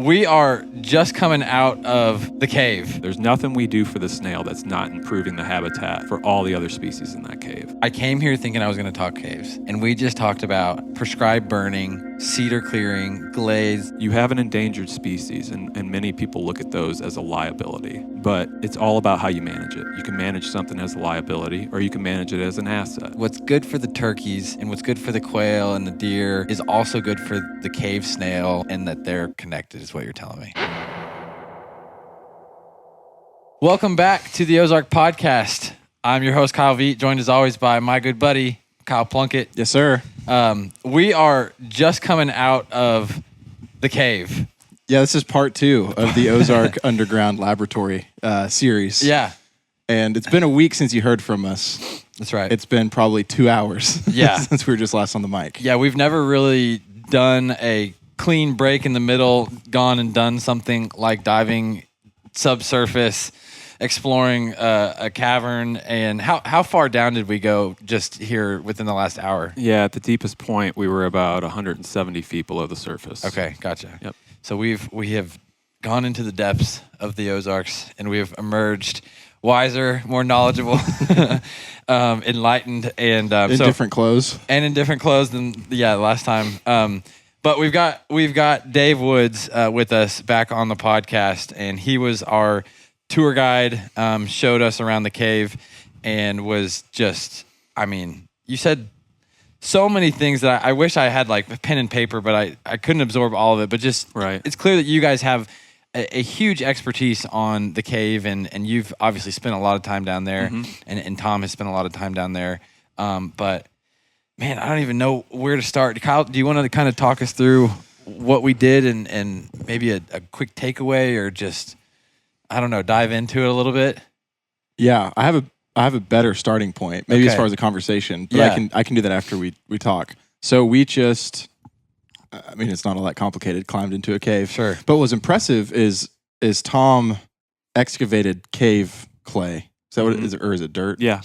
We are just coming out of the cave. There's nothing we do for the snail that's not improving the habitat for all the other species in that cave. I came here thinking I was going to talk caves, and we just talked about prescribed burning, cedar clearing, glades. You have an endangered species, and many people look at those as a liability, but it's all about how you manage it. You can manage something as a liability, or you can manage it as an asset. What's good for the turkeys and what's good for the quail and the deer is also good for the cave snail, and that they're connected is what you're telling me. Welcome back to the Ozark podcast. I'm your host, Kyle Veet, joined as always by my good buddy, Kyle Plunkett. Yes, sir. We are just coming out of the cave. Yeah, this is part 2 of the Ozark Underground Laboratory series. Yeah. And it's been a week since you heard from us. That's right. It's been probably 2 hours since we were just last on the mic. Yeah, we've never really done a clean break in the middle, gone and done something like diving subsurface, exploring a cavern. And how far down did we go just here within the last hour? Yeah, at the deepest point, we were about 170 feet below the surface. Okay, gotcha. Yep. So we have gone into the depths of the Ozarks, and we have emerged wiser, more knowledgeable, enlightened, and in different clothes. And in different clothes than last time. But we've got Dave Woods with us back on the podcast, and he was our tour guide. Showed us around the cave, and was just, you said so many things that I wish I had like a pen and paper, but I couldn't absorb all of it. But just right. It's clear that you guys have a huge expertise on the cave, and you've obviously spent a lot of time down there, and Tom has spent a lot of time down there. But man, I don't even know where to start. Kyle, do you want to kind of talk us through what we did and maybe a quick takeaway, or just, I don't know, dive into it a little bit? Yeah, I have a better starting point, maybe as far as a conversation, but I can do that after we talk. So we just, it's not all that complicated, climbed into a cave. Sure. But what was impressive is Tom excavated cave clay. Is that what it is, or is it dirt? Yeah,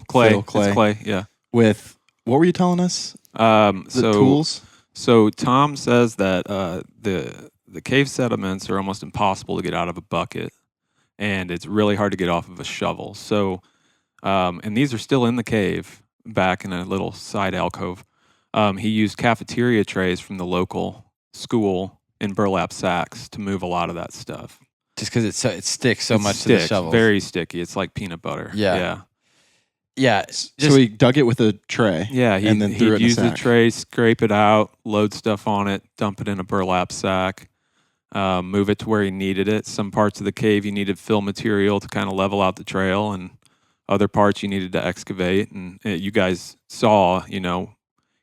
clay. It's clay, yeah. With, what were you telling us? Tools? So Tom says that the cave sediments are almost impossible to get out of a bucket, and it's really hard to get off of a shovel. So, and these are still in the cave, back in a little side alcove. He used cafeteria trays from the local school in burlap sacks to move a lot of that stuff. Just because it sticks so much to the shovel. Very sticky. It's like peanut butter. Yeah. So he dug it with a tray. Yeah, and then threw it in use a sack. the tray, scrape it out, load stuff on it, dump it in a burlap sack, move it to where he needed it. Some parts of the cave you needed fill material to kind of level out the trail, and other parts you needed to excavate. And you guys saw,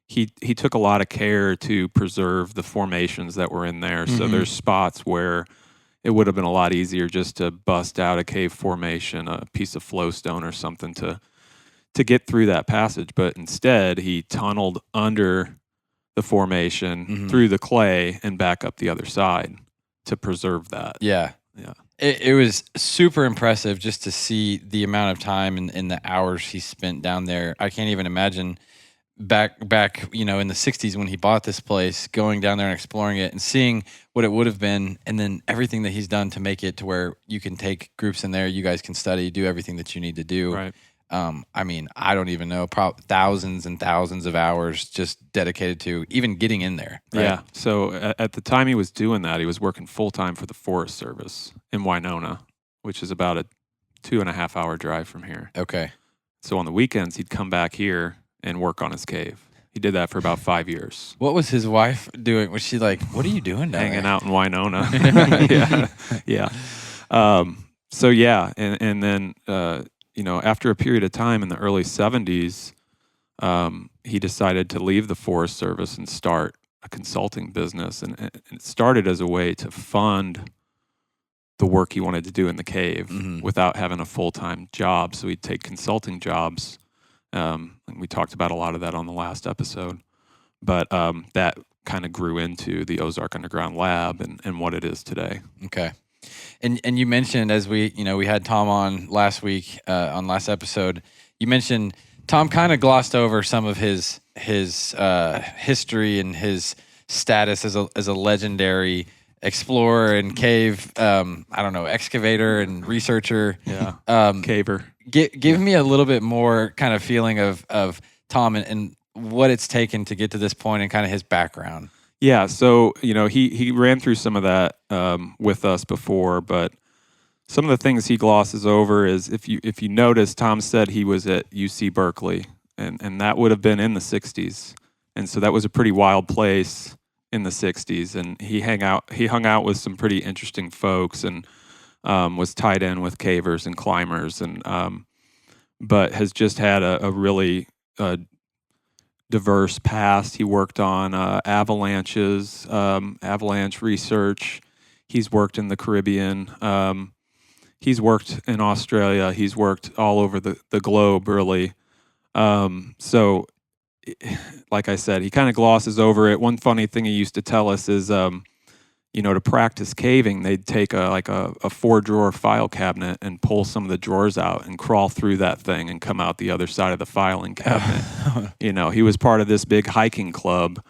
he took a lot of care to preserve the formations that were in there. So there's spots where it would have been a lot easier just to bust out a cave formation, a piece of flowstone or something to get through that passage. But instead, he tunneled under the formation, through the clay, and back up the other side to preserve that. Yeah. It was super impressive just to see the amount of time and the hours he spent down there. I can't even imagine back in the 60s when he bought this place, going down there and exploring it and seeing what it would have been, and then everything that he's done to make it to where you can take groups in there, you guys can study, do everything that you need to do. Right. I don't even know, probably thousands and thousands of hours just dedicated to even getting in there. Right? Yeah. So at the time he was doing that, he was working full time for the Forest Service in Winona, which is about a 2.5 hour drive from here. Okay. So on the weekends, he'd come back here and work on his cave. He did that for about 5 years. What was his wife doing? Was she like, what are you doing down Hanging there? out in Winona. Yeah. And then, after a period of time in the early 70s, he decided to leave the Forest Service and start a consulting business. And it started as a way to fund the work he wanted to do in the cave without having a full-time job. So he'd take consulting jobs. And we talked about a lot of that on the last episode. But that kind of grew into the Ozark Underground Lab and what it is today. Okay. And you mentioned, as we had Tom on last week, on last episode, you mentioned Tom kind of glossed over some of his history and his status as a legendary explorer and cave, I don't know, excavator and researcher. Yeah. Caver. Give me a little bit more kind of feeling of Tom and what it's taken to get to this point and kind of his background. Yeah, so he ran through some of that with us before, but some of the things he glosses over is if you notice, Tom said he was at UC Berkeley, and that would have been in the '60s, and so that was a pretty wild place in the '60s, and he hung out with some pretty interesting folks, and was tied in with cavers and climbers, and but has just had a really diverse past. He worked on avalanches, avalanche research. He's worked in the Caribbean. He's worked in Australia. He's worked all over the globe, really. So, like I said, he kind of glosses over it. One funny thing he used to tell us is, to practice caving, they'd take a 4-drawer file cabinet and pull some of the drawers out and crawl through that thing and come out the other side of the filing cabinet. He was part of this big hiking club,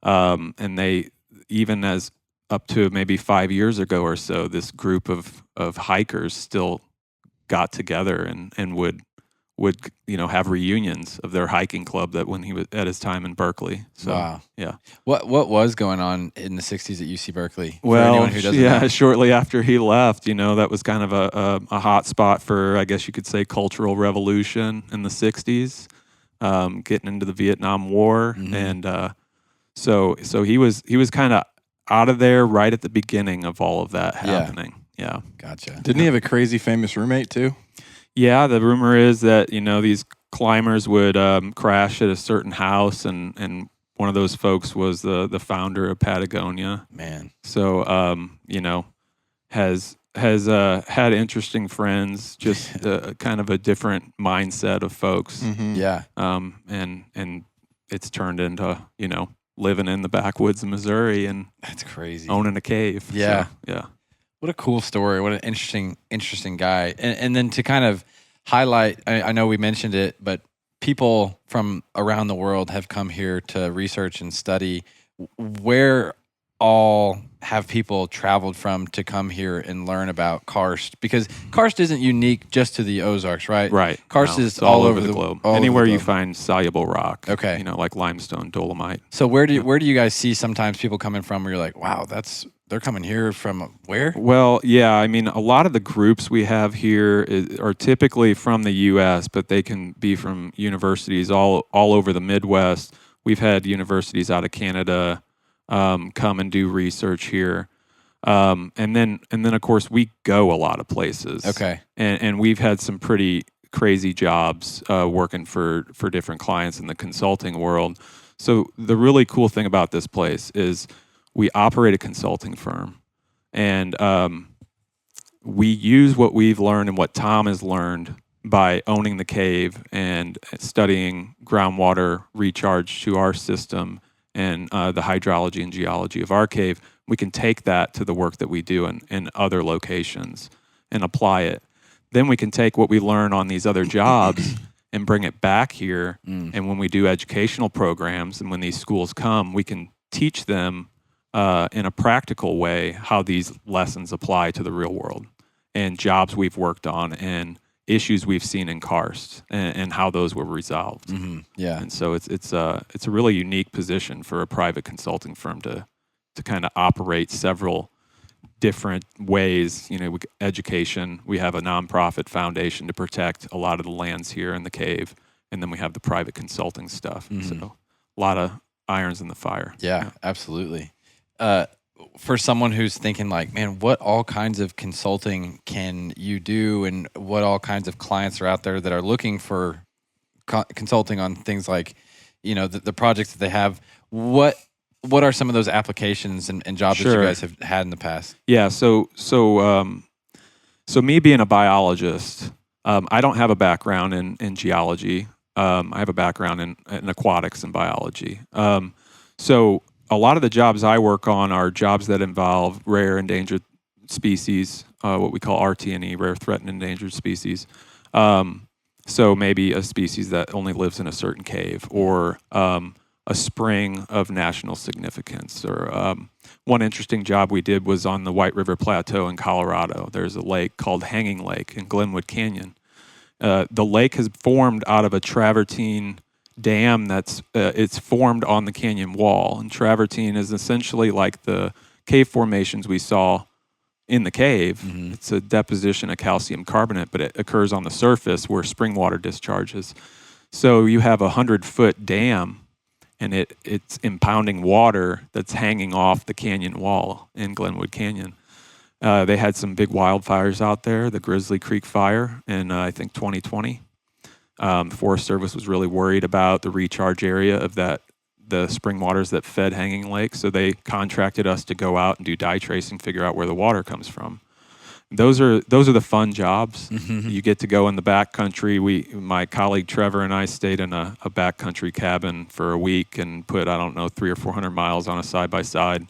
and they, even as up to maybe 5 years ago or so, this group of hikers still got together and would have reunions of their hiking club that when he was at his time in Berkeley. So, wow. Yeah. What was going on in the '60s at UC Berkeley? Well, for anyone who doesn't know? Shortly after he left, that was kind of a hot spot for, I guess you could say, cultural revolution in the '60s, getting into the Vietnam War, and so he was kind of out of there right at the beginning of all of that happening. Yeah. Gotcha. Didn't he have a crazy famous roommate too? Yeah, the rumor is that these climbers would crash at a certain house, and one of those folks was the founder of Patagonia. Man, so has had interesting friends, just kind of a different mindset of folks. Yeah, and it's turned into living in the backwoods of Missouri and that's crazy. Owning a cave. Yeah, so, yeah. What a cool story. What an interesting guy. And then to kind of highlight, I know we mentioned it, but people from around the world have come here to research and study. Where all have people traveled from to come here and learn about karst? Because karst isn't unique just to the Ozarks, right? Right. Karst is all over the globe. all over Anywhere the you globe. find soluble rock. Okay. Like limestone, dolomite. So where do you guys see sometimes people coming from where you're like, wow, they're coming here from where? Well, yeah, I mean, a lot of the groups we have here are typically from the U.S., but they can be from universities all over the Midwest. We've had universities out of Canada come and do research here, and then of course we go a lot of places. Okay, and we've had some pretty crazy jobs working for different clients in the consulting world. So the really cool thing about this place is we operate a consulting firm, and we use what we've learned and what Tom has learned by owning the cave and studying groundwater recharge to our system and the hydrology and geology of our cave. We can take that to the work that we do in other locations and apply it. Then we can take what we learn on these other jobs and bring it back here. And when we do educational programs and when these schools come, we can teach them in a practical way how these lessons apply to the real world and jobs we've worked on and issues we've seen in karst and how those were resolved. Yeah. And so it's a really unique position for a private consulting firm to kind of operate several different ways. Education, we have a nonprofit foundation to protect a lot of the lands here in the cave, and then we have the private consulting stuff. So a lot of irons in the fire. Yeah, absolutely. For someone who's thinking like, man, what all kinds of consulting can you do, and what all kinds of clients are out there that are looking for consulting on things like, the projects that they have, what are some of those applications and jobs that you guys have had in the past? Yeah, so me being a biologist, I don't have a background in geology. I have a background in aquatics and biology. So a lot of the jobs I work on are jobs that involve rare endangered species, what we call RT&E, rare threatened endangered species. So maybe a species that only lives in a certain cave, or a spring of national significance. Or one interesting job we did was on the White River Plateau in Colorado. There's a lake called Hanging Lake in Glenwood Canyon. The lake has formed out of a travertine dam that's it's formed on the canyon wall. And travertine is essentially like the cave formations we saw in the cave. Mm-hmm. It's a deposition of calcium carbonate, but it occurs on the surface where spring water discharges. So you have 100-foot dam, and it's impounding water that's hanging off the canyon wall in Glenwood Canyon. They had some big wildfires out there, the Grizzly Creek fire in, I think, 2020. The Forest Service was really worried about the recharge area of the spring waters that fed Hanging Lake, so they contracted us to go out and do dye tracing, figure out where the water comes from. Those are the fun jobs. Mm-hmm. You get to go in the backcountry. My colleague Trevor and I stayed in a backcountry cabin for a week and put, 300 or 400 miles on a side-by-side,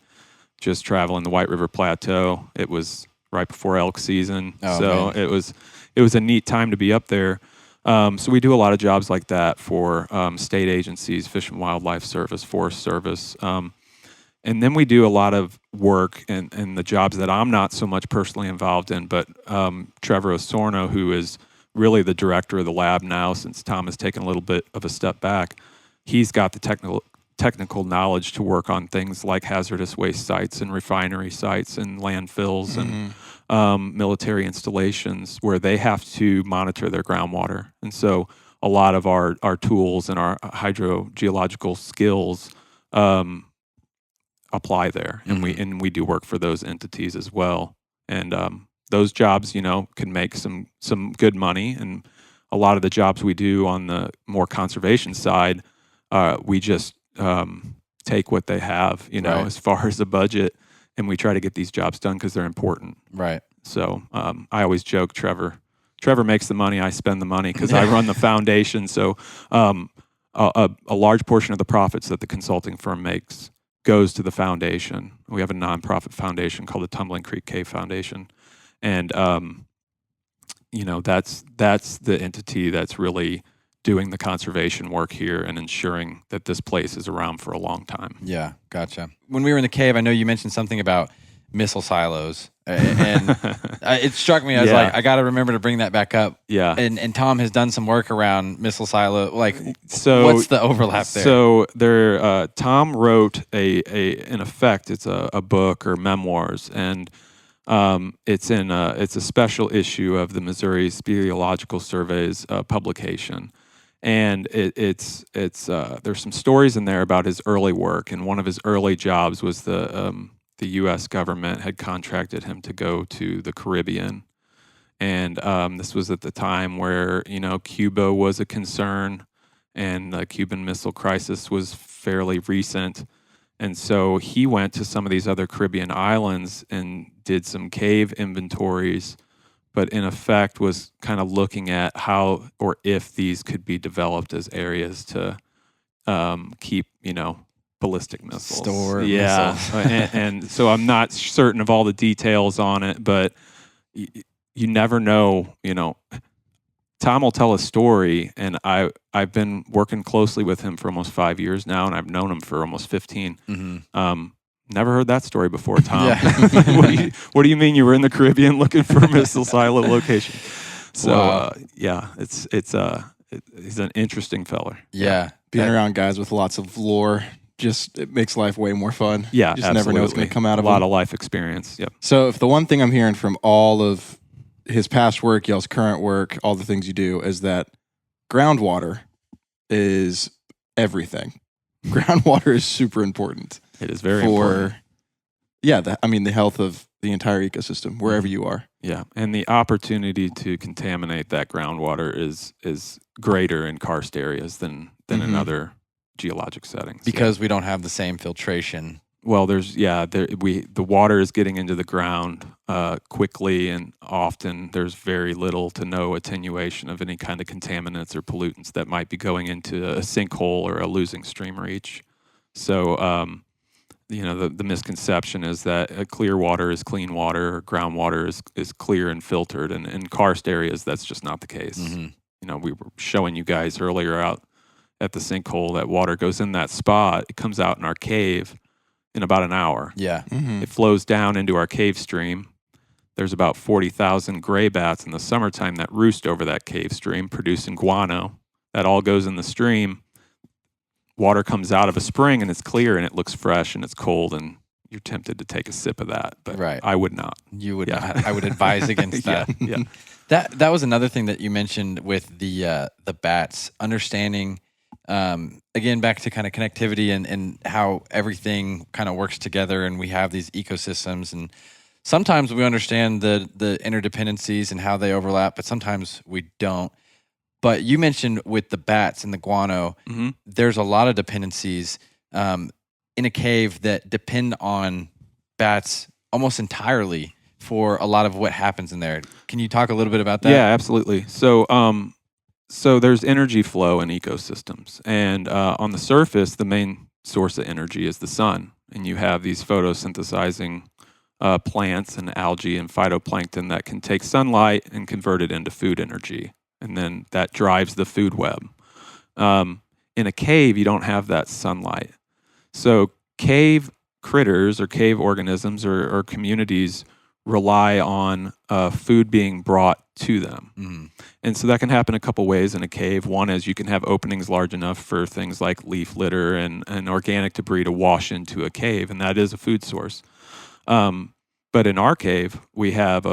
just traveling the White River Plateau. It was right before elk season, so man. It was a neat time to be up there. So we do a lot of jobs like that for state agencies, Fish and Wildlife Service, Forest Service. And then we do a lot of work in the jobs that I'm not so much personally involved in, but Trevor Osorno, who is really the director of the lab now since Tom has taken a little bit of a step back, he's got the technical knowledge to work on things like hazardous waste sites and refinery sites and landfills and military installations where they have to monitor their groundwater. And so a lot of our tools and our hydrogeological skills apply there, and we do work for those entities as well. And those jobs, can make some good money. And a lot of the jobs we do on the more conservation side, we just take what they have, right, as far as the budget, and we try to get these jobs done because they're important. Right. So I always joke, Trevor makes the money, I spend the money because I run the foundation. So a large portion of the profits that the consulting firm makes goes to the foundation. We have a nonprofit foundation called the Tumbling Creek Cave Foundation, and that's the entity that's really doing the conservation work here and ensuring that this place is around for a long time. Yeah, gotcha. When we were in the cave, I know you mentioned something about missile silos, and it struck me. I was like, I got to remember to bring that back up. Yeah. And Tom has done some work around missile silo. So what's the overlap there? So Tom wrote in effect, it's a book or memoirs, and it's a special issue of the Missouri Speleological Survey's publication. And it's there's some stories in there about his early work, and one of his early jobs was the U.S. government had contracted him to go to the Caribbean, and this was at the time where Cuba was a concern, and the Cuban Missile Crisis was fairly recent, and so he went to some of these other Caribbean islands and did some cave inventories, but in effect was kind of looking at how or if these could be developed as areas to keep, ballistic missiles. Store missiles. and so I'm not certain of all the details on it, but you never know, Tom will tell a story, and I've been working closely with him for almost 5 years now, and I've known him for almost 15. Mm-hmm. Never heard that story before, Tom. Yeah. What do you mean you were in the Caribbean looking for a missile silo location? So, wow. He's an interesting feller. Yeah. Being around guys with lots of lore, it makes life way more fun. Yeah, you just never know what's going to come out of it. A lot of life experience, yep. So if the one thing I'm hearing from all of his past work, y'all's current work, all the things you do, is that groundwater is everything. Groundwater is super important. It is very important. The health of the entire ecosystem, wherever you are. Yeah, and the opportunity to contaminate that groundwater is greater in karst areas than in other geologic settings. Because we don't have the same filtration. Well, the water is getting into the ground quickly, and often there's very little to no attenuation of any kind of contaminants or pollutants that might be going into a sinkhole or a losing stream reach. So, the misconception is that clear water is clean water, or groundwater is clear and filtered, and in karst areas, that's just not the case. Mm-hmm. We were showing you guys earlier out at the sinkhole, that water goes in that spot. It comes out in our cave in about an hour. Yeah. It flows down into our cave stream. There's about 40,000 gray bats in the summertime that roost over that cave stream, producing guano. That all goes in the stream. Water comes out of a spring and it's clear and it looks fresh and it's cold and you're tempted to take a sip of that, but Right. I would not. You would Yeah. not. I would advise against that. Yeah. That was another thing that you mentioned with the bats, understanding again back to kind of connectivity and how everything kind of works together, and we have these ecosystems, and sometimes we understand the interdependencies and how they overlap, but sometimes we don't. But you mentioned with the bats and the guano, Mm-hmm. there's a lot of dependencies in a cave that depend on bats almost entirely for a lot of what happens in there. Can you talk a little bit about that? Yeah, absolutely. So, so there's energy flow in ecosystems, and on the surface, the main source of energy is the sun, and you have these photosynthesizing plants and algae and phytoplankton that can take sunlight and convert it into food energy, and then that drives the food web. In a cave, you don't have that sunlight, so cave critters or cave organisms or communities rely on food being brought to them. Mhm. And so that can happen a couple ways in a cave. One is you can have openings large enough for things like leaf litter and organic debris to wash into a cave, and that is a food source. But in our cave, we have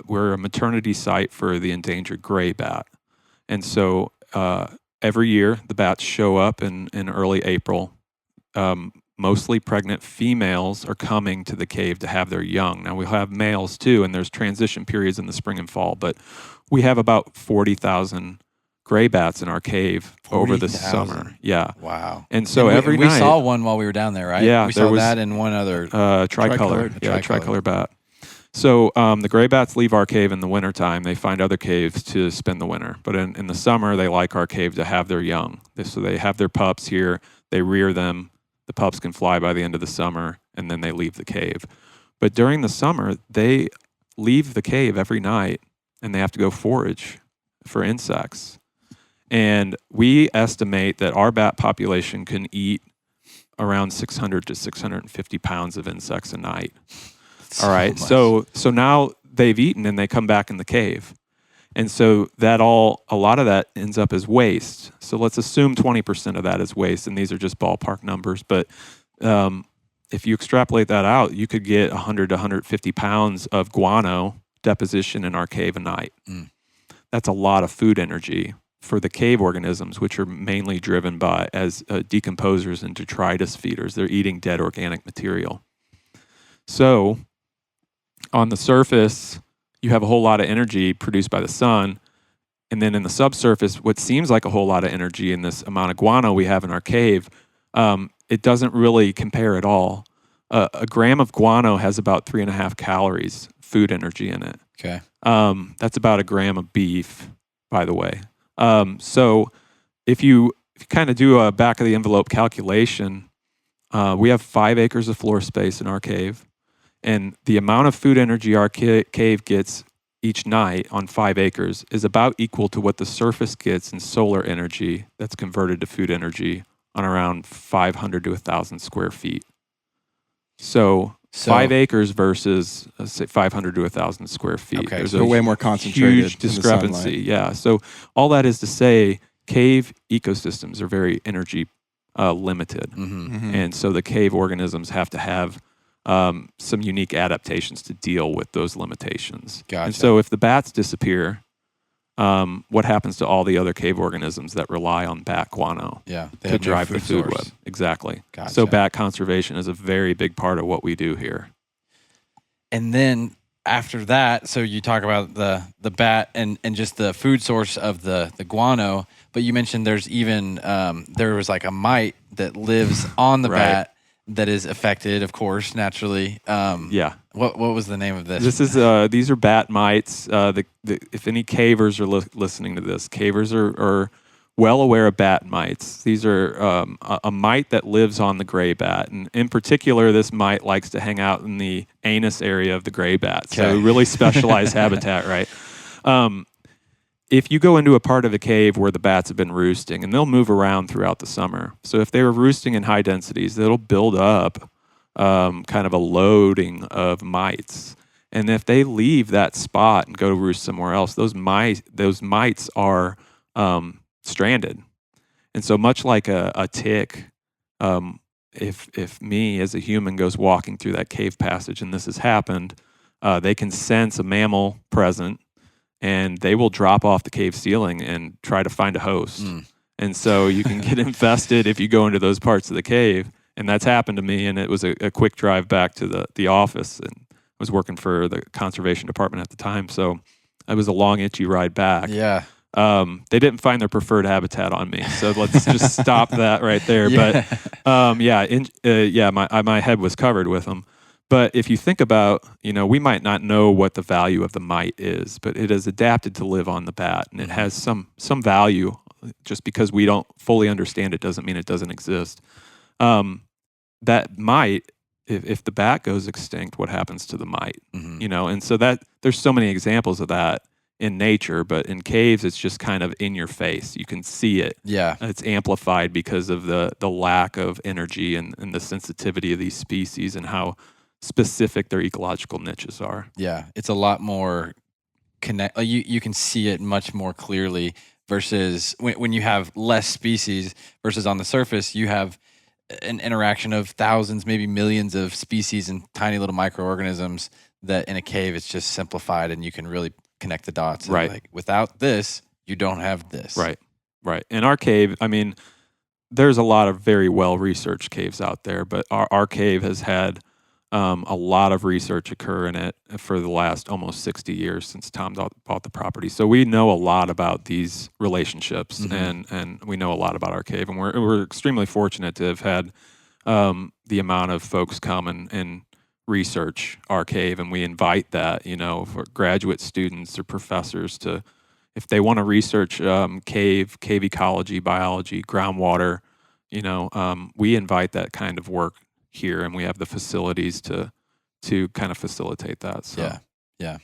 we're a maternity site for the endangered gray bat. And so every year the bats show up in early April. Mostly pregnant females are coming to the cave to have their young. Now we'll have males too, and there's transition periods in the spring and fall, but we have about 40,000 gray bats in our cave over the 40,000. summer. Yeah. Wow. And so And every we night, saw one while we were down there, right? Yeah, we there saw was, that and one other. tricolor. Tricolored. Yeah, Tricolored. tricolor bat. So the gray bats leave our cave in the wintertime. They find other caves to spend the winter. But in the summer, they like our cave to have their young. So they have their pups here. They rear them. The pups can fly by the end of the summer, and then they leave the cave. But during the summer, they leave the cave every night, and they have to go forage for insects. And we estimate that our bat population can eat around 600 to 650 pounds of insects a night. All right. much. So now they've eaten and they come back in the cave. And so a lot of that ends up as waste. So let's assume 20% of that is waste, and these are just ballpark numbers. But if you extrapolate that out, you could get 100 to 150 pounds of guano deposition in our cave a night. Mm. That's a lot of food energy for the cave organisms, which are mainly driven by as decomposers and detritus feeders. They're eating dead organic material. So on the surface, you have a whole lot of energy produced by the sun. And then in the subsurface, what seems like a whole lot of energy in this amount of guano we have in our cave, it doesn't really compare at all. A gram of guano has about 3.5 calories food energy in it. Okay. That's about a gram of beef, by the way. So if you kind of do a back of the envelope calculation, we have 5 acres of floor space in our cave. And the amount of food energy our cave gets each night on 5 acres is about equal to what the surface gets in solar energy that's converted to food energy on around 500 to 1,000 square feet. So 5 acres versus, let's say, 500 to 1,000 square feet. Okay, There's so a way more concentrated huge in the discrepancy. sunlight. Yeah. So all that is to say, cave ecosystems are very energy limited. Mm-hmm. And so the cave organisms have to have some unique adaptations to deal with those limitations. Gotcha. And so if the bats disappear, what happens to all the other cave organisms that rely on bat guano Yeah. They to have no drive the food source. web? Exactly. Gotcha. So bat conservation is a very big part of what we do here. And then after that, so you talk about the bat and just the food source of the guano, but you mentioned there's even there was like a mite that lives on the Right. bat that is affected, of course, naturally. Yeah. What was the name of this? This is these are bat mites. If any cavers are listening to this, cavers are well aware of bat mites. These are a mite that lives on the gray bat, and in particular, this mite likes to hang out in the anus area of the gray bat. So Okay. really specialized habitat, right? if you go into a part of the cave where the bats have been roosting, and they'll move around throughout the summer. So if they were roosting in high densities, that'll build up kind of a loading of mites. And if they leave that spot and go to roost somewhere else, those mites are stranded. And so much like a tick, if me as a human goes walking through that cave passage and this has happened, they can sense a mammal present, and they will drop off the cave ceiling and try to find a host. And so you can get infested if you go into those parts of the cave. And that's happened to me, and it was a quick drive back to the office, and I was working for the conservation department at the time, so it was a long, itchy ride back. Yeah. They didn't find their preferred habitat on me, so let's just stop that right there. Yeah. But my head was covered with them. But if you think about, we might not know what the value of the mite is, but it has adapted to live on the bat, and it has some value. Just because we don't fully understand it doesn't mean it doesn't exist. That mite, if the bat goes extinct, what happens to the mite? And so that there's so many examples of that in nature, but in caves, it's just kind of in your face. You can see it. Yeah. It's amplified because of the lack of energy and the sensitivity of these species and how specific their ecological niches are. Yeah. It's a lot more you can see it much more clearly versus when you have less species versus on the surface, you have an interaction of thousands, maybe millions of species and tiny little microorganisms that in a cave, it's just simplified and you can really connect the dots. Right. Like without this, you don't have this. Right. In our cave, there's a lot of very well-researched caves out there, but our cave has had a lot of research occur in it for the last almost 60 years since Tom bought the property. So we know a lot about these relationships, and we know a lot about our cave. And we're extremely fortunate to have had the amount of folks come and research our cave, and we invite that, for graduate students or professors to, if they want to research cave ecology, biology, groundwater, we invite that kind of work here, and we have the facilities to kind of facilitate that. So. Yeah.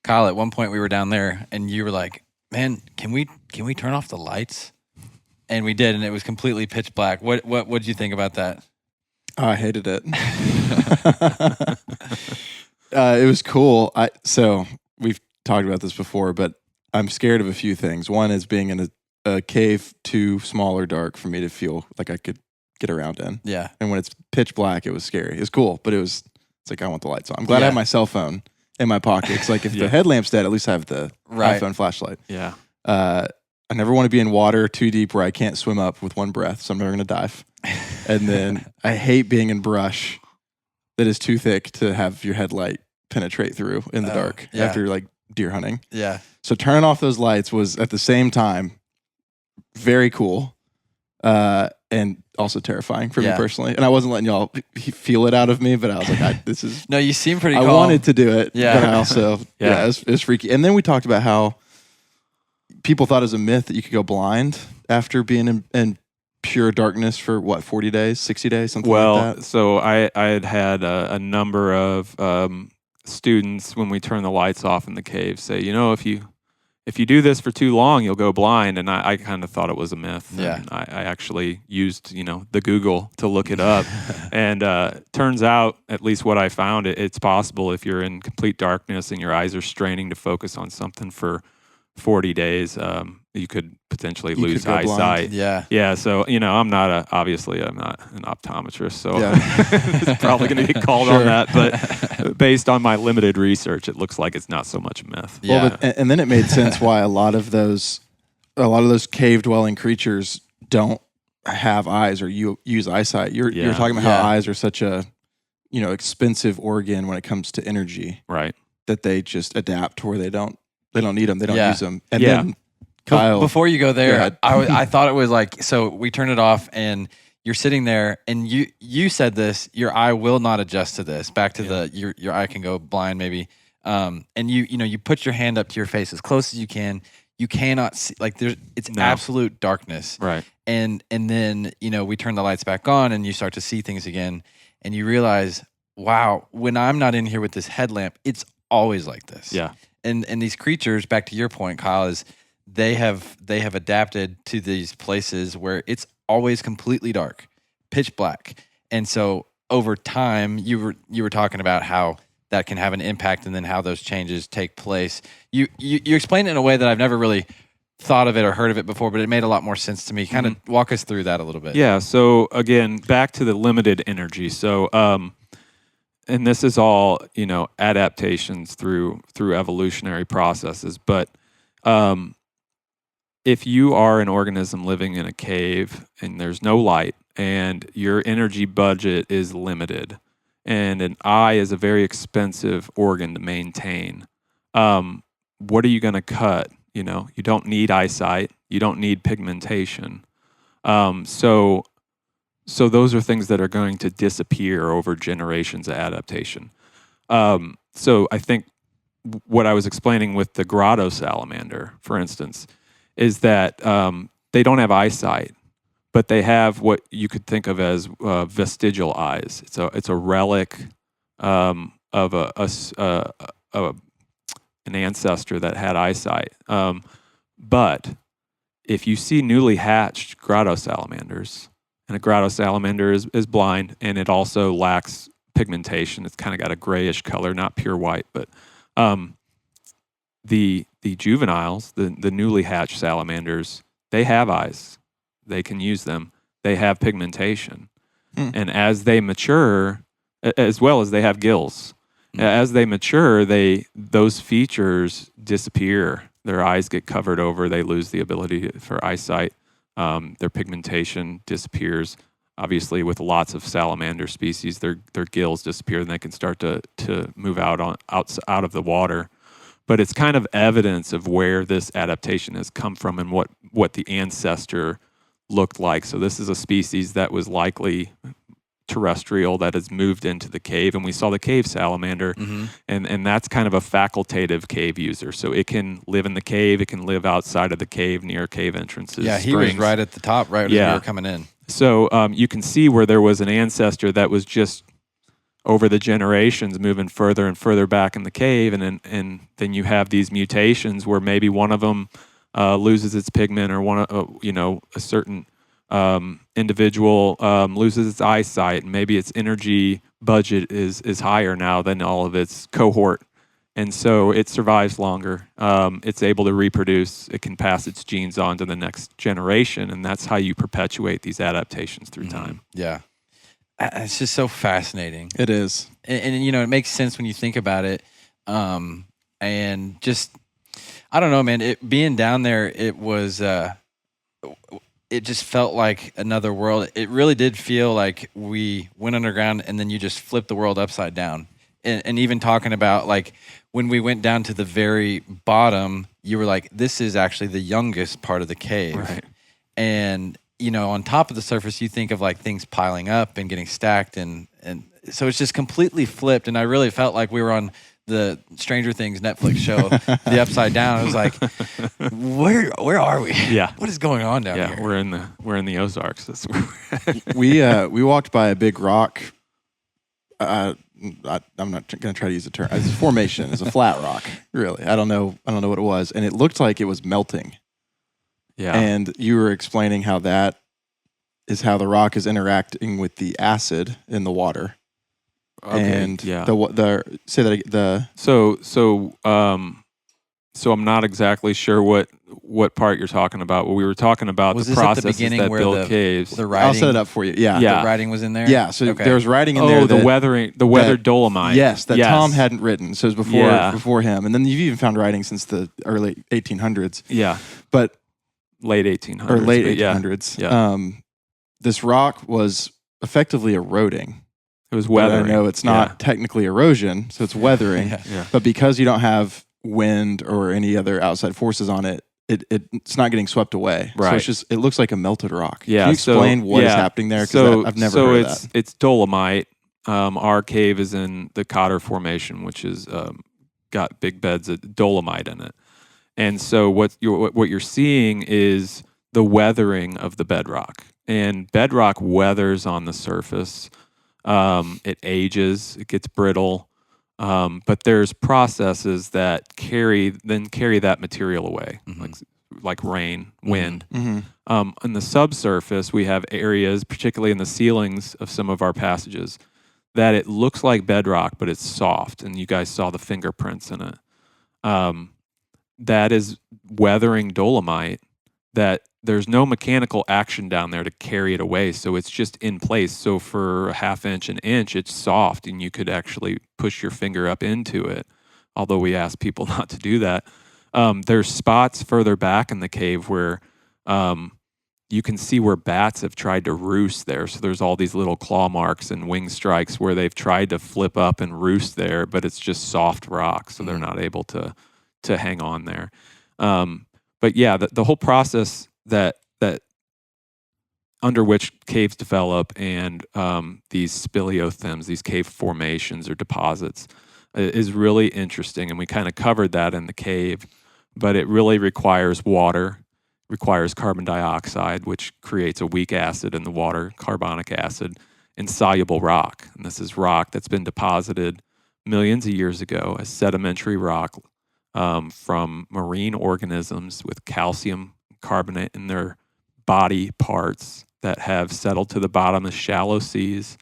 Kyle, at one point we were down there, and you were like, "Man, can we turn off the lights?" And we did, and it was completely pitch black. What did you think about that? Oh, I hated it. It was cool. So we've talked about this before, but I'm scared of a few things. One is being in a cave too small or dark for me to feel like I could get around in. Yeah. And when it's pitch black, it was scary. It was cool, but it's like, I want the lights on. I'm glad I have my cell phone in my pocket. It's like if the headlamp's dead, at least I have the iPhone flashlight. Yeah. I never want to be in water too deep where I can't swim up with one breath, so I'm never going to dive. And then I hate being in brush that is too thick to have your headlight penetrate through in the dark after like deer hunting. Yeah. So turning off those lights was at the same time very cool. And also terrifying for me personally. And I wasn't letting y'all feel it out of me, but I was like, this is... No, you seem pretty calm. I wanted to do it, but I also... it was freaky. And then we talked about how people thought it was a myth that you could go blind after being in pure darkness for, 40 days, 60 days, something like that? So I had a number of students, when we turn the lights off in the cave, say, if you do this for too long, you'll go blind. And I kind of thought it was a myth. Yeah. And I actually used, the Google to look it up. And turns out, at least what I found, it's possible if you're in complete darkness and your eyes are straining to focus on something for 40 days, you could potentially lose eyesight. Yeah. Yeah. So, I'm not obviously I'm not an optometrist, so it's probably going to get called on that. But based on my limited research, it looks like it's not so much a myth. Yeah. Well, and then it made sense why a lot of those cave dwelling creatures don't have eyes or use eyesight. You're talking about how eyes are such a, expensive organ when it comes to energy. Right. That they just adapt to where they don't need them. They don't use them. And then Kyle, before you go there, I thought it was like, so we turn it off and you're sitting there and you said this, your eye will not adjust to this. Back to your eye can go blind maybe. And you put your hand up to your face as close as you can. You cannot see, like it's absolute darkness. Right. And then, we turn the lights back on and you start to see things again and you realize, wow, when I'm not in here with this headlamp, it's always like this. Yeah. and these creatures, back to your point, Kyle, is they have adapted to these places where it's always completely dark, pitch black. And so over time, you were talking about how that can have an impact, and then how those changes take place. You explained it in a way that I've never really thought of it or heard of it before, but it made a lot more sense to me. Kind of walk us through that a little bit. Yeah. So again, back to the limited energy. So, and this is all, adaptations through evolutionary processes. But if you are an organism living in a cave and there's no light and your energy budget is limited, and an eye is a very expensive organ to maintain, what are you going to cut? You don't need eyesight. You don't need pigmentation. So those are things that are going to disappear over generations of adaptation. So I think what I was explaining with the grotto salamander, for instance, is that they don't have eyesight, but they have what you could think of as vestigial eyes. It's a relic of an ancestor that had eyesight. But if you see newly hatched grotto salamanders, and a grotto salamander is blind, and it also lacks pigmentation. It's kind of got a grayish color, not pure white. But the juveniles, the newly hatched salamanders, they have eyes. They can use them. They have pigmentation. And as they mature, as well as they have gills, as they mature, those features disappear. Their eyes get covered over. They lose the ability for eyesight. Their pigmentation disappears. Obviously, with lots of salamander species, their gills disappear, and they can start to move out of the water. But it's kind of evidence of where this adaptation has come from and what the ancestor looked like. So this is a species that was likely terrestrial that has moved into the cave, and we saw the cave salamander, and that's kind of a facultative cave user. So it can live in the cave, it can live outside of the cave near cave entrances. Yeah, he was right at the top, right as we were coming in. So you can see where there was an ancestor that was just over the generations moving further and further back in the cave, and then you have these mutations where maybe one of them loses its pigment, or a certain individual loses its eyesight, and maybe its energy budget is higher now than all of its cohort, and so it survives longer. It's able to reproduce. It can pass its genes on to the next generation, and that's how you perpetuate these adaptations through time. Yeah, it's just so fascinating. It is, and it makes sense when you think about it, and just I don't know, man. Being down there, it was. It just felt like another world. It really did feel like we went underground and then you just flipped the world upside down. And even talking about like when we went down to the very bottom, you were like, this is actually the youngest part of the cave. Right. And, on top of the surface, you think of like things piling up and getting stacked. And so it's just completely flipped. And I really felt like we were on the Stranger Things Netflix show, The Upside Down. I was like, where are we? Yeah. What is going on down here? We're in the Ozarks. That's we walked by a big rock. I'm not going to try to use the term. It's a formation. It's a flat rock. Really, I don't know what it was, and it looked like it was melting. Yeah. And you were explaining how that is how the rock is interacting with the acid in the water. Okay, and yeah. So I'm not exactly sure what part you're talking about. Well, we were talking about was the this at the processes beginning that where build caves. The writing, I'll set it up for you. Yeah. Yeah. The writing was in there? Yeah. So Okay. there was writing in there. Oh, the weathered dolomite. Yes, that Tom hadn't written. So it was before him. And then you've even found writing since the early 1800s. Yeah. But late 1800s. Or late 1800s. Yeah. This rock was effectively eroding. It was weathering. I know it's not technically erosion, so it's weathering. Yeah. But because you don't have wind or any other outside forces on it, it's not getting swept away. Right. So it looks like a melted rock. Yeah. Can you explain what is happening there? Because I've never heard of that. It's dolomite. Our cave is in the Cotter Formation, which is got big beds of dolomite in it. And so what you're seeing is the weathering of the bedrock. And bedrock weathers on the surface. It ages, it gets brittle, But there's processes that carry that material away, like rain, wind. In the subsurface, we have areas, particularly in the ceilings of some of our passages, that it looks like bedrock, but it's soft, and you guys saw the fingerprints in it. That is weathering dolomite, that there's no mechanical action down there to carry it away, so it's just in place. So for a half inch, an inch, it's soft, and you could actually push your finger up into it, although we ask people not to do that. There's spots further back in the cave where you can see where bats have tried to roost there. So there's all these little claw marks and wing strikes where they've tried to flip up and roost there, but it's just soft rock, so they're not able to hang on there. But yeah, the whole process that under which caves develop, and these speleothems, these cave formations or deposits, is really interesting, and we kind of covered that in the cave. But it really requires water, requires carbon dioxide, which creates a weak acid in the water, carbonic acid, and soluble rock. And this is rock that's been deposited millions of years ago as sedimentary rock from marine organisms with calcium carbonate in their body parts that have settled to the bottom of shallow seas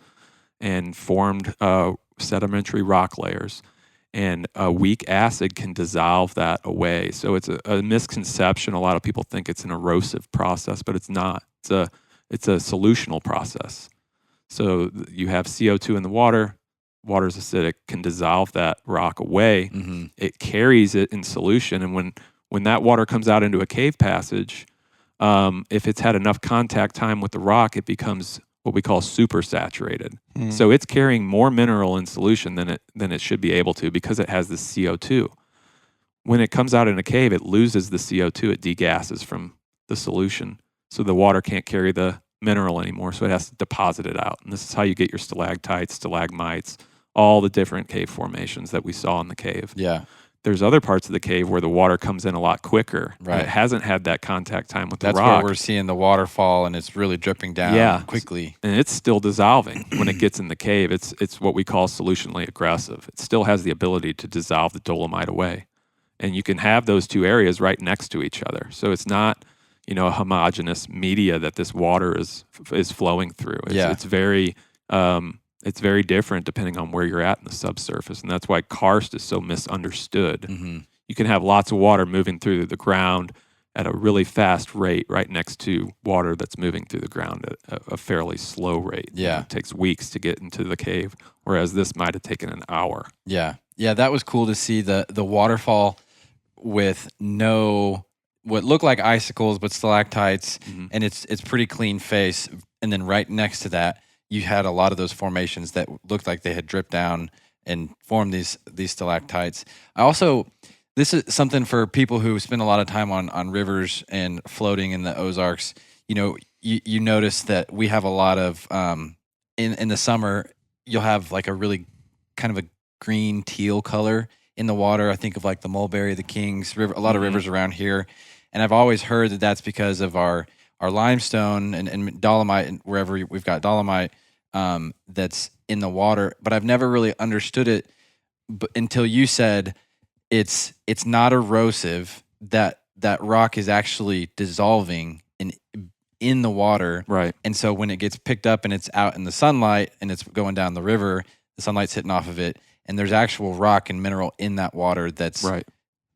and formed sedimentary rock layers. And a weak acid can dissolve that away. So it's a misconception. A lot of people think it's an erosive process, but it's not. It's a solutional process. So you have CO2 in the water. Water's acidic, can dissolve that rock away. It carries it in solution, and when that water comes out into a cave passage, if it's had enough contact time with the rock, it becomes what we call supersaturated. So it's carrying more mineral in solution than it should be able to, because it has the CO2. When it comes out in a cave, it loses the CO2. It degasses from the solution, so the water can't carry the mineral anymore. So it has to deposit it out, and this is how you get your stalactites, stalagmites, all the different cave formations that we saw in the cave. Yeah. There's other parts of the cave where the water comes in a lot quicker. Right. It hasn't had that contact time with the rock. That's where we're seeing the waterfall, and it's really dripping down quickly. And it's still dissolving when it gets in the cave. It's what we call solutionally aggressive. It still has the ability to dissolve the dolomite away. And you can have those two areas right next to each other. So it's not, a homogeneous media that this water is flowing through. It's very different depending on where you're at in the subsurface, and that's why karst is so misunderstood. You can have lots of water moving through the ground at a really fast rate right next to water that's moving through the ground at a fairly slow rate. Yeah. It takes weeks to get into the cave, whereas this might have taken an hour. Yeah. Yeah, that was cool to see the waterfall with what looked like icicles but stalactites, and it's pretty clean face. And then right next to that, you had a lot of those formations that looked like they had dripped down and formed these stalactites. This is something for people who spend a lot of time on rivers and floating in the Ozarks. You notice that we have a lot of in the summer, you'll have like a really kind of a green teal color in the water. I think of like the Mulberry, the Kings River, a lot of rivers around here, and I've always heard that that's because of our limestone and dolomite, and wherever we've got dolomite that's in the water. But I've never really understood it until you said it's not erosive, that rock is actually dissolving in the water. Right. And so when it gets picked up and it's out in the sunlight and it's going down the river, the sunlight's hitting off of it, and there's actual rock and mineral in that water that's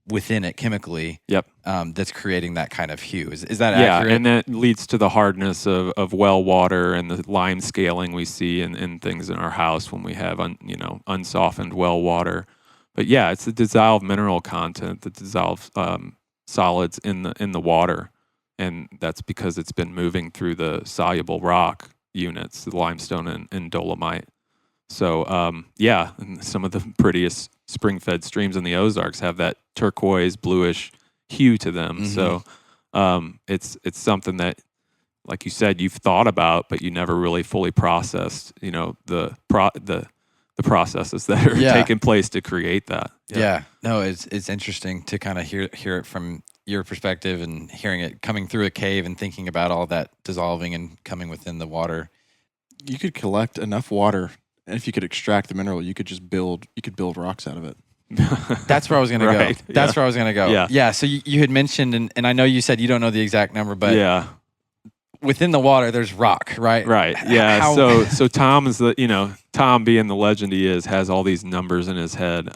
within it chemically. Yep. That's creating that kind of hue. Is that accurate? Yeah, and that leads to the hardness of well water and the lime scaling we see in things in our house when we have unsoftened well water. But yeah, it's the dissolved mineral content that dissolves solids in the water, and that's because it's been moving through the soluble rock units, the limestone and dolomite. So and some of the prettiest spring-fed streams in the Ozarks have that turquoise, bluish hue to them. So it's something that, like you said, you've thought about, but you never really fully processed. The processes that are taking place to create that. Yeah. No, it's interesting to kind of hear it from your perspective, and hearing it coming through a cave and thinking about all that dissolving and coming within the water. You could collect enough water And if you could extract the mineral, you could just build rocks out of it. That's where I was going Right, to go. That's yeah. where I was going to go. Yeah. Yeah. So you had mentioned, and I know you said you don't know the exact number, but yeah. within the water, there's rock, right? Right. Yeah. How- So Tom is Tom being the legend he is, has all these numbers in his head.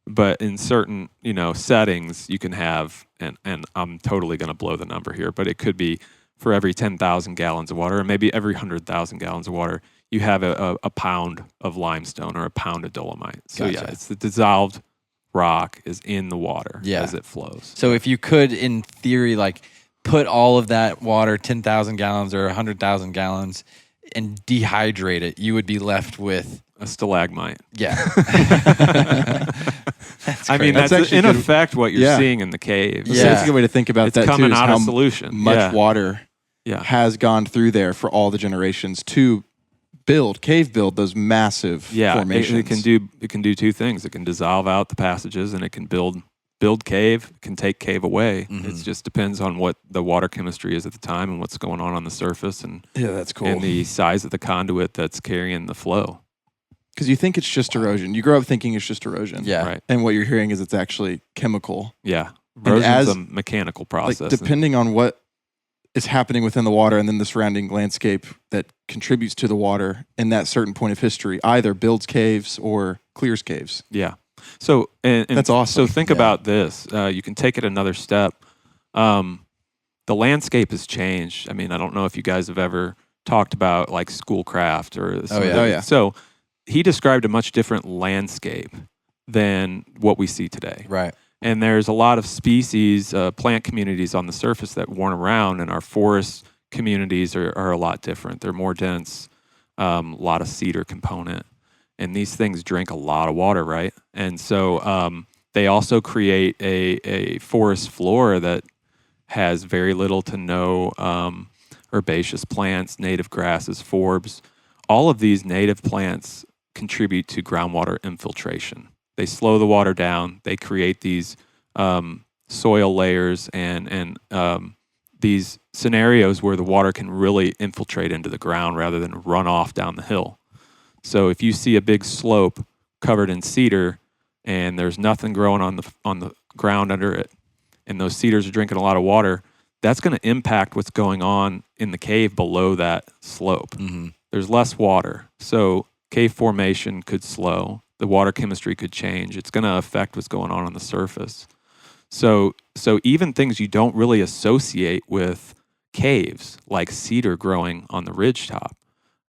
But in certain, settings you can have, and I'm totally going to blow the number here, but it could be for every 10,000 gallons of water, or maybe every 100,000 gallons of water, you have a pound of limestone or a pound of dolomite. So Gotcha. yeah, it's the dissolved rock is in the water as it flows. So if you could, in theory, like put all of that water, 10,000 gallons or 100,000 gallons, and dehydrate it, you would be left with a stalagmite. Yeah. I mean, that's actually in good. effect what you're Yeah. seeing in the cave. So that's a good way to think about It's that coming too. Is out how of solution. much Yeah. water Yeah. has gone through there for all the generations to cave build those massive formations. It can do two things. It can dissolve out the passages, and it can build cave. It can take cave away. Mhm. It just depends on what the water chemistry is at the time and what's going on the surface, and Yeah, that's cool. and the size of the conduit that's carrying the flow. Because you think it's just erosion. You grow up thinking it's just erosion. Yeah. Right. And what you're hearing is it's actually chemical. Yeah. And Erosion's as- a mechanical process. Like depending on what is happening within the water and then the surrounding landscape that contributes to the water in that certain point of history, either builds caves or clears caves. Yeah. So and That's awesome. So think Yeah. about this. You can take it another step. The landscape has changed. I mean, I don't know if you guys have ever talked about like Schoolcraft or some of yeah. the- Oh, yeah. So he described a much different landscape than what we see today. Right. And there's a lot of species, plant communities on the surface that weren't around, and our forest communities are a lot different. They're more dense, a lot of cedar component, and these things drink a lot of water, right? And so they also create a forest floor that has very little to no herbaceous plants, native grasses, forbs. All of these native plants contribute to groundwater infiltration. They slow the water down. They create these soil layers and these scenarios where the water can really infiltrate into the ground rather than run off down the hill. So if you see a big slope covered in cedar and there's nothing growing on the ground under it, and those cedars are drinking a lot of water, that's going to impact what's going on in the cave below that slope. Mm-hmm. There's less water, so cave formation could slow. The water chemistry could change. It's going to affect what's going on the surface. So even things you don't really associate with caves, like cedar growing on the ridgetop,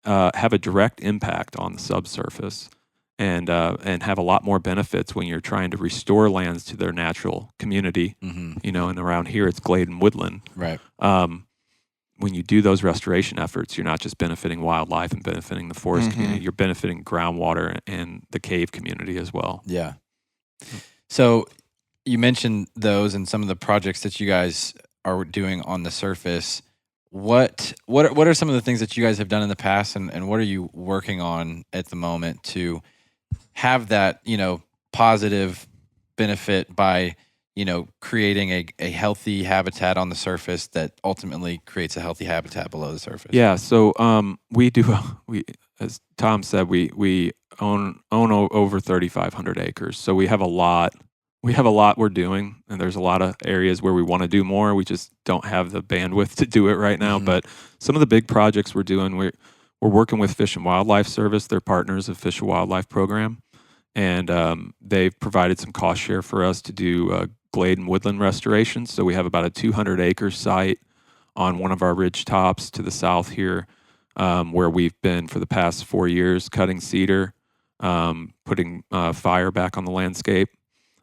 have a direct impact on the subsurface, and have a lot more benefits when you're trying to restore lands to their natural community. Mm-hmm. And around here it's glade and woodland. Right. When you do those restoration efforts, you're not just benefiting wildlife and benefiting the forest community, you're benefiting groundwater and the cave community as well. Yeah. So you mentioned those and some of the projects that you guys are doing on the surface. What are some of the things that you guys have done in the past, and what are you working on at the moment to have that, positive benefit by, creating a healthy habitat on the surface that ultimately creates a healthy habitat below the surface? Yeah, so we as Tom said, we own over 3,500 acres. So we have a lot we're doing, and there's a lot of areas where we want to do more. We just don't have the bandwidth to do it right now. Mhm. But some of the big projects we're doing, we're working with Fish and Wildlife Service. They're partners of Fish and Wildlife Program, and they've provided some cost share for us to do glade and woodland restoration. So we have about a 200-acre site on one of our ridge tops to the south here, where we've been for the past 4 years cutting cedar, putting fire back on the landscape,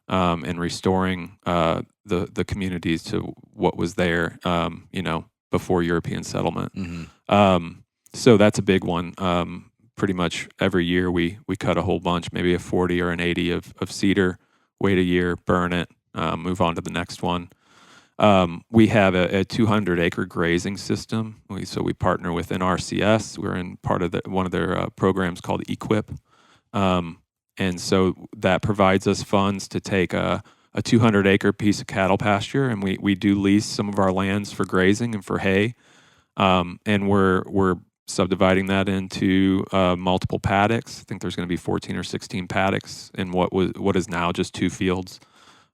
and restoring the communities to what was there, before European settlement. Mm-hmm. So that's a big one. Pretty much every year we cut a whole bunch, maybe a 40 or an 80 of cedar, wait a year, burn it, move on to the next one. We have a 200-acre grazing system. So we partner with NRCS. We're in part of one of their programs called EQIP. And so that provides us funds to take a 200-acre piece of cattle pasture, and we do lease some of our lands for grazing and for hay. And we're subdividing that into multiple paddocks. I think there's going to be 14 or 16 paddocks in what is now just 2 fields.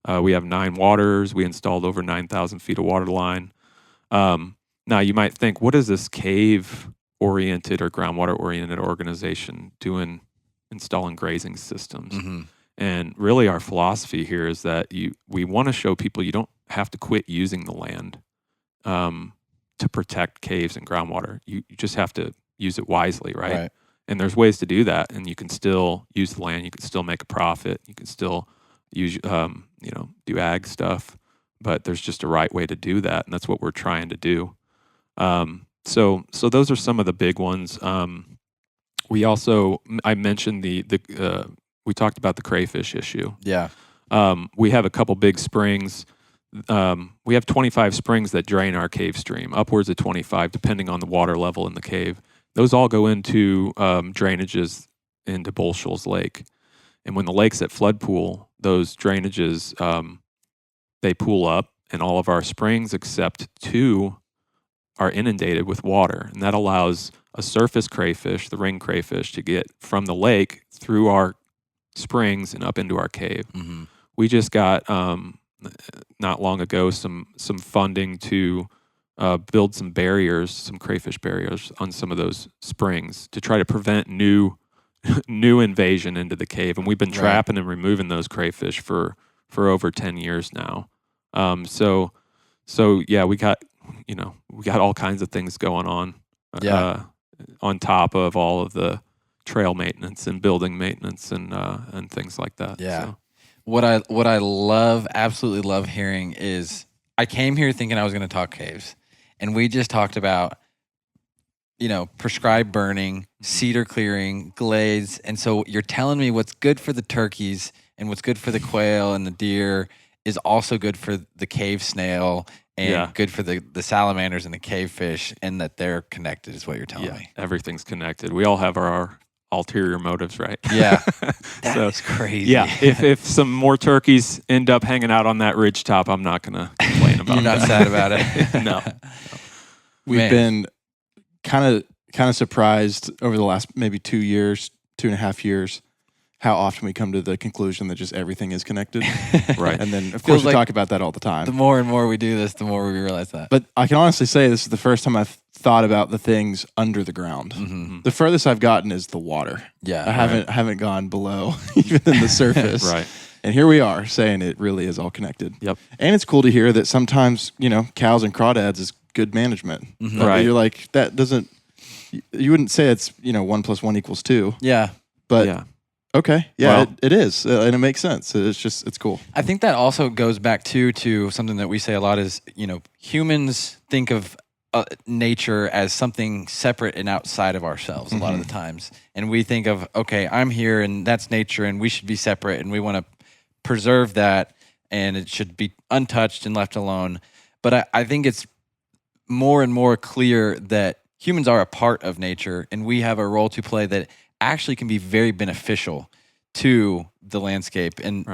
We have 9 waters. We installed over 9,000 feet of water line. Now you might think, what is this cave-oriented or groundwater-oriented organization doing installing grazing systems? Mm-hmm. And really our philosophy here is that we want to show people you don't have to quit using the land to protect caves and groundwater. You just have to use it wisely, right? And there's ways to do that, and you can still use the land. You can still make a profit. You can still use, do ag stuff, but there's just a right way to do that, and that's what we're trying to do. So those are some of the big ones. We also, I mentioned we talked about the crayfish issue. Yeah. We have a couple big springs. We have 25 springs that drain our cave stream, upwards of 25, depending on the water level in the cave. Those all go into drainages into Bolshols Lake. And when the lake's at flood pool, those drainages, they pool up, and all of our springs except 2 are inundated with water. And that allows a surface crayfish, the ring crayfish, to get from the lake through our springs and up into our cave. Mm-hmm. We just got not long ago some funding to build some barriers, some crayfish barriers on some of those springs to try to prevent new invasion into the cave. And we've been trapping and removing those crayfish for over 10 years now. So yeah, we got all kinds of things going on. On top of all of the trail maintenance and building maintenance and things like that. Yeah. So. What I absolutely love hearing is I came here thinking I was going to talk caves, and we just talked about, prescribed burning, cedar clearing, glades. And so you're telling me what's good for the turkeys and what's good for the quail and the deer is also good for the cave snail and good for the salamanders and the cave fish, and that they're connected is what you're telling me. Everything's connected. We all have our ulterior motives, right? Yeah. That's crazy. Yeah. If some more turkeys end up hanging out on that ridge top, I'm not going to complain about You're that. not sad about it. No. We've been kind of surprised over the last maybe 2.5 years, how often we come to the conclusion that just everything is connected. Right. And then, of course, we like talk about that all the time. The more and more we do this, the more we realize that. But I can honestly say this is the first time I've thought about the things under the ground. Mm-hmm. The furthest I've gotten is the water. Yeah. I haven't gone below even in the surface. Right. And here we are saying it really is all connected. Yep. And it's cool to hear that sometimes, cows and crawdads is good management. Mm-hmm. Right. You're like, that doesn't, you wouldn't say it's, 1 + 1 = 2. Yeah. But okay. Yeah, Well, it is. And it makes sense. It's cool. I think that also goes back to something that we say a lot is, humans think of nature as something separate and outside of ourselves a lot of the times. And we think of, okay, I'm here and that's nature and we should be separate and we want to preserve that and it should be untouched and left alone. But I think it's more and more clear that humans are a part of nature and we have a role to play that actually can be very beneficial to the landscape. And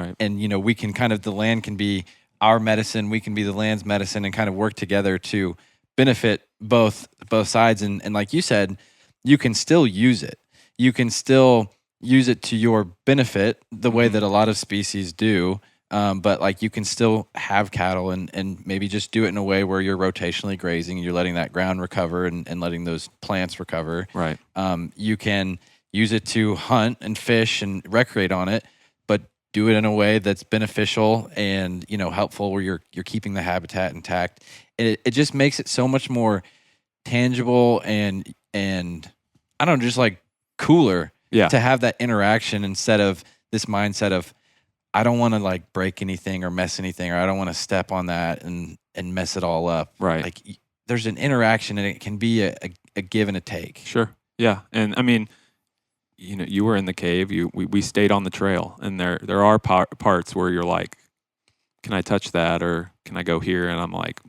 we can the land can be our medicine, we can be the land's medicine, and kind of work together to benefit both sides. And like you said, you can still use it. You can still use it to your benefit the way that a lot of species do. But like you can still have cattle and maybe just do it in a way where you're rotationally grazing and you're letting that ground recover and letting those plants recover. Right. You can use it to hunt and fish and recreate on it, but do it in a way that's beneficial and, helpful where you're keeping the habitat intact. It just makes it so much more tangible and I don't know, just like cooler to have that interaction instead of this mindset of, I don't want to like break anything or mess anything, or I don't want to step on that and mess it all up. Right. Like there's an interaction and it can be a give and a take. Sure. Yeah. And I mean, you were in the cave, we stayed on the trail, and there are parts where you're like, can I touch that or can I go here? And I'm like,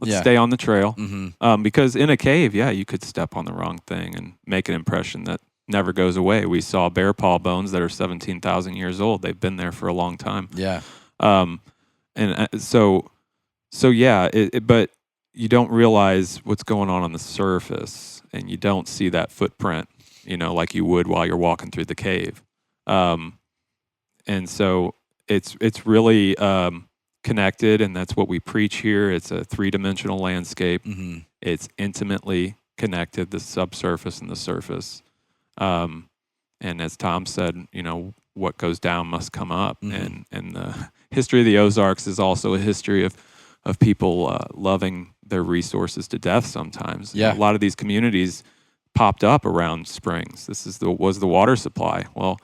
let's stay on the trail. Mm-hmm. Because in a cave, you could step on the wrong thing and make an impression that never goes away. We saw bear paw bones that are 17,000 years old. They've been there for a long time. Yeah. But you don't realize what's going on the surface, and you don't see that footprint, like you would while you're walking through the cave. And so it's really connected, and that's what we preach here. It's a 3-dimensional landscape. Mm-hmm. It's intimately connected, the subsurface and the surface. And as Tom said, what goes down must come up. Mm-hmm. And the history of the Ozarks is also a history of people loving their resources to death sometimes. Yeah. A lot of these communities popped up around springs. This was the water supply. Well,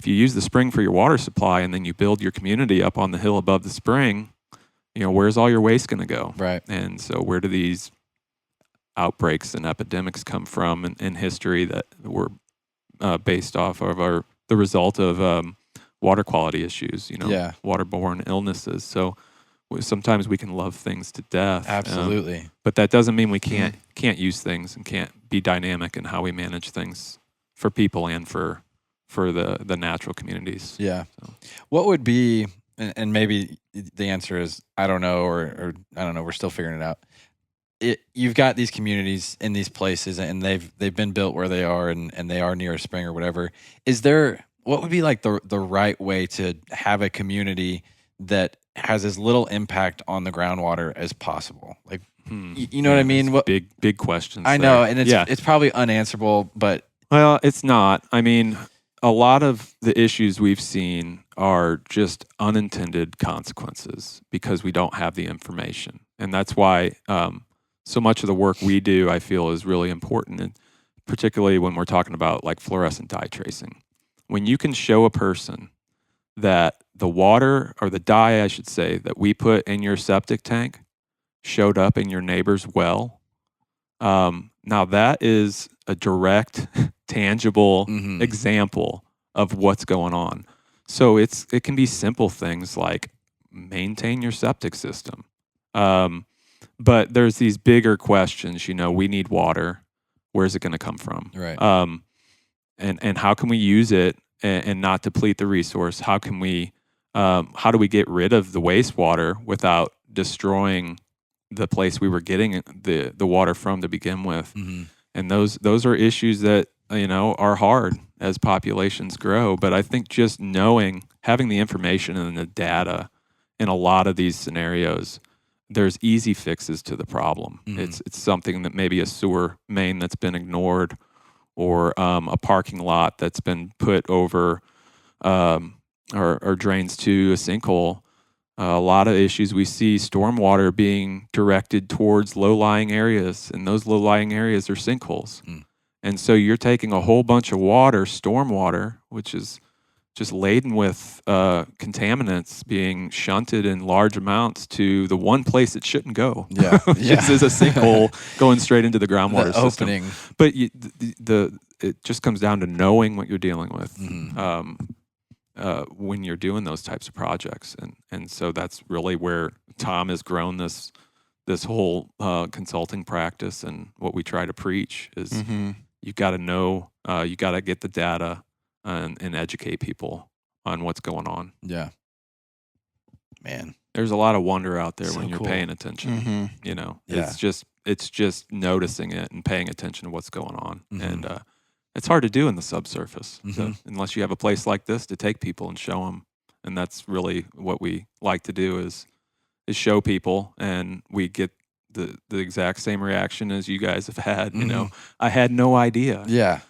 if you use the spring for your water supply and then you build your community up on the hill above the spring, where's all your waste going to go? Right. And so where do these outbreaks and epidemics come from in history that were based off of the result of water quality issues, waterborne illnesses. So sometimes we can love things to death. Absolutely. But that doesn't mean we can't use things and can't be dynamic in how we manage things for people and for the natural communities. Yeah. So. What would be, and maybe the answer is I don't know, or I don't know, we're still figuring it out. You've got these communities in these places, and they've been built where they are, and they are near a spring or whatever. What would be like the right way to have a community that has as little impact on the groundwater as possible? Like, you know what I mean? What big questions. I know, and it's probably unanswerable, but well, it's not. I mean, a lot of the issues we've seen are just unintended consequences because we don't have the information. And that's why so much of the work we do, I feel, is really important, and particularly when we're talking about like fluorescent dye tracing. When you can show a person that the water, or the dye, I should say, that we put in your septic tank showed up in your neighbor's well, now that is a direct, tangible example of what's going on. So it can be simple things like maintain your septic system. But there's these bigger questions, we need water. Where's it going to come from? Right. And how can we use it and not deplete the resource? How do we get rid of the wastewater without destroying the place we were getting the water from to begin with? Mm-hmm. And those are issues that, are hard as populations grow. But I think just having the information and the data in a lot of these scenarios, there's easy fixes to the problem. Mm-hmm. It's something that maybe a sewer main that's been ignored, or a parking lot that's been put over or drains to a sinkhole. A lot of issues we see stormwater being directed towards low-lying areas, and those low-lying areas are sinkholes. And so you're taking a whole bunch of water, stormwater, which is just laden with contaminants, being shunted in large amounts to the one place it shouldn't go. Yeah, This is a sinkhole going straight into the groundwater system. Opening. But it just comes down to knowing what you're dealing with when you're doing those types of projects, and so that's really where Tom has grown this whole consulting practice. And what we try to preach is you've got to know, you got to get the data and educate people on what's going on. Yeah. Man. There's a lot of wonder out there So when you're cool. paying attention. Yeah. It's just noticing it and paying attention to what's going on. And it's hard to do in the subsurface. So unless you have a place like this to take people and show them. And that's really what we like to do is show people, and we get the exact same reaction as you guys have had. I had no idea. Yeah.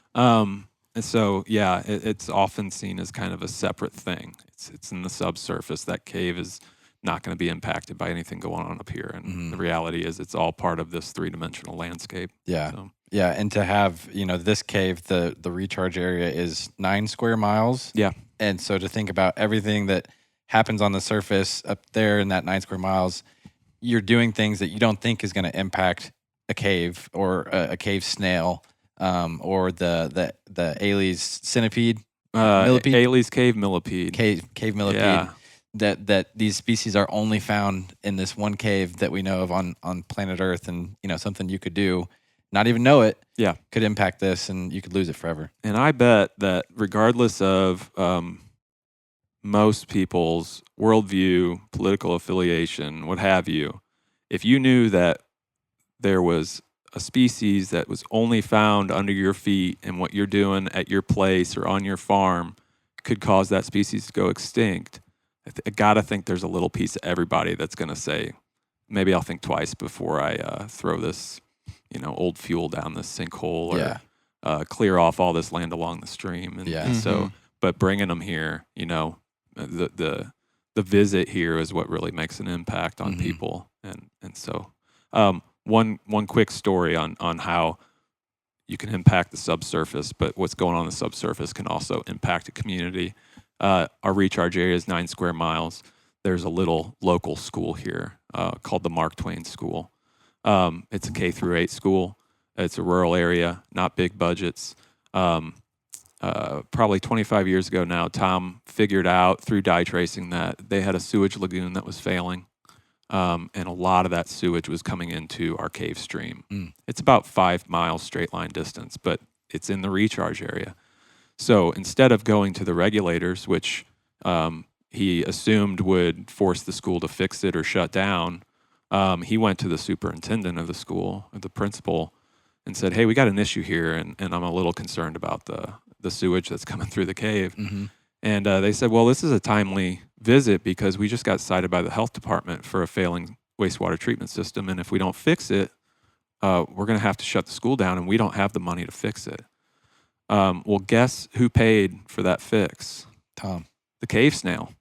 And so, it's often seen as kind of a separate thing. It's in the subsurface. That cave is not going to be impacted by anything going on up here. And the reality is it's all part of this 3-dimensional landscape. Yeah. So. Yeah. And to have, this cave, the recharge area is 9 square miles. Yeah. And so to think about everything that happens on the surface up there in that 9 square miles, you're doing things that you don't think is going to impact a cave or a cave snail. Or the Ailey's centipede, millipede? Ailey's cave millipede. Cave millipede. Yeah. That these species are only found in this one cave that we know of on planet Earth, and something you could do, not even know it, could impact this, and you could lose it forever. And I bet that regardless of most people's worldview, political affiliation, what have you, if you knew that there was a species that was only found under your feet, and what you're doing at your place or on your farm could cause that species to go extinct, I gotta think there's a little piece of everybody that's gonna say, maybe I'll think twice before I throw this, old fuel down this sinkhole or clear off all this land along the stream. And so, but bringing them here, the visit here is what really makes an impact on people. And so, one quick story on how you can impact the subsurface, but what's going on in the subsurface can also impact a community. Our recharge area is 9 square miles. There's a little local school here called the Mark Twain School. It's a K through 8 school. It's a rural area, not big budgets. Probably 25 years ago now, Tom figured out through dye tracing that they had a sewage lagoon that was failing. And a lot of that sewage was coming into our cave stream. It's about 5 miles straight line distance, but it's in the recharge area. So instead of going to the regulators, which he assumed would force the school to fix it or shut down, he went to the superintendent of the school, the principal, and said, hey, we got an issue here, and I'm a little concerned about the sewage that's coming through the cave. And they said, well, this is a timely visit because we just got cited by the health department for a failing wastewater treatment system, and if we don't fix it, we're going to have to shut the school down, and we don't have the money to fix it. Well, guess who paid for that fix? Tom. The cave snail.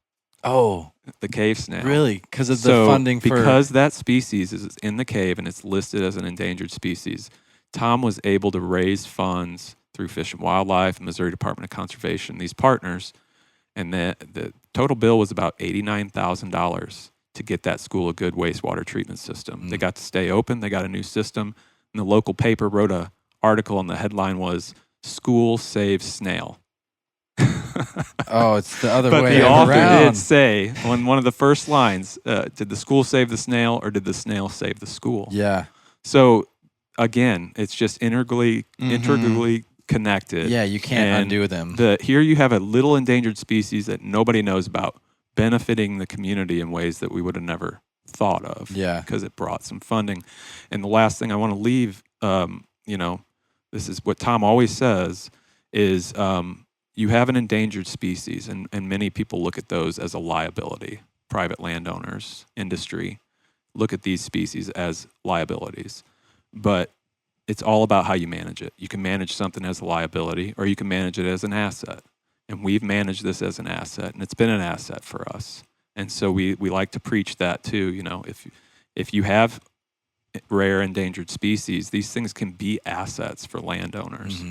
Oh, the cave snail. Really? Because of the funding for... Because that species is in the cave and it's listed as an endangered species, Tom was able to raise funds through Fish and Wildlife, Missouri Department of Conservation, these partners, and the total bill was about $89,000 to get that school a good wastewater treatment system. They got to stay open. They got a new system. And the local paper wrote an article, and the headline was, School Saves Snail. Oh, it's the other but way the author around. did say on one of the first lines, did the school save the snail or did the snail save the school? Yeah. So again, it's just integrally connected. Yeah, you can't undo them. Here you have a little endangered species that nobody knows about benefiting the community in ways that we would have never thought of. Yeah. Because it brought some funding. And the last thing I want to leave, this is what Tom always says, is you have an endangered species, and many people look at those as a liability. Private landowners, industry, look at these species as liabilities. But it's all about how you manage it. You can manage something as a liability, or you can manage it as an asset. And we've managed this as an asset, and it's been an asset for us. And so we like to preach that too. If you have rare endangered species, these things can be assets for landowners.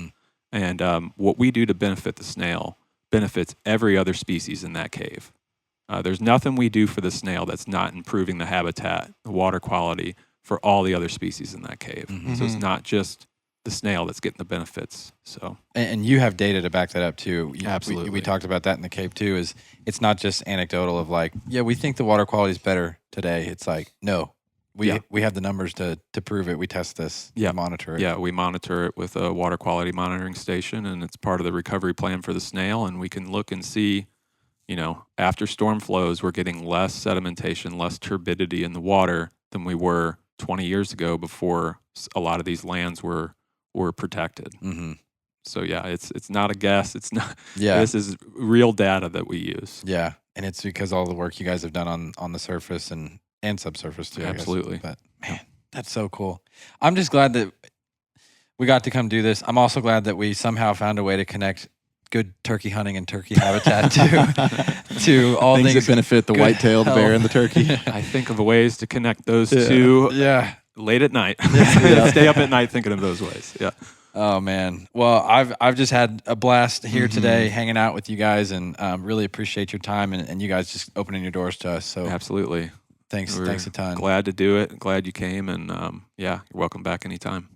And what we do to benefit the snail benefits every other species in that cave. There's nothing we do for the snail that's not improving the habitat, the water quality for all the other species in that cave. So it's not just the snail that's getting the benefits. So and you have data to back that up too. Absolutely. We talked about that in the cave too. Is it's not just anecdotal of like, yeah, we think the water quality is better today. It's like, no. We have the numbers to prove it. We test this, monitor it. Yeah, we monitor it with a water quality monitoring station, and it's part of the recovery plan for the snail. And we can look and see, after storm flows, we're getting less sedimentation, less turbidity in the water than we were 20 years ago before a lot of these lands were protected. So yeah, it's not a guess. It's not. Yeah, this is real data that we use. Yeah, and it's because all the work you guys have done on the surface and subsurface too. Absolutely. But man, that's so cool. I'm just glad that we got to come do this. I'm also glad that we somehow found a way to connect good turkey hunting and turkey habitat to all things that benefit the whitetail, the bear, and the turkey. I think of ways to connect those two. Yeah. Late at night. Stay up at night thinking of those ways. Yeah. Oh man. Well, I've just had a blast here today hanging out with you guys, and really appreciate your time and you guys just opening your doors to us. So absolutely. Thanks a ton. Glad to do it. Glad you came, and you're welcome back anytime.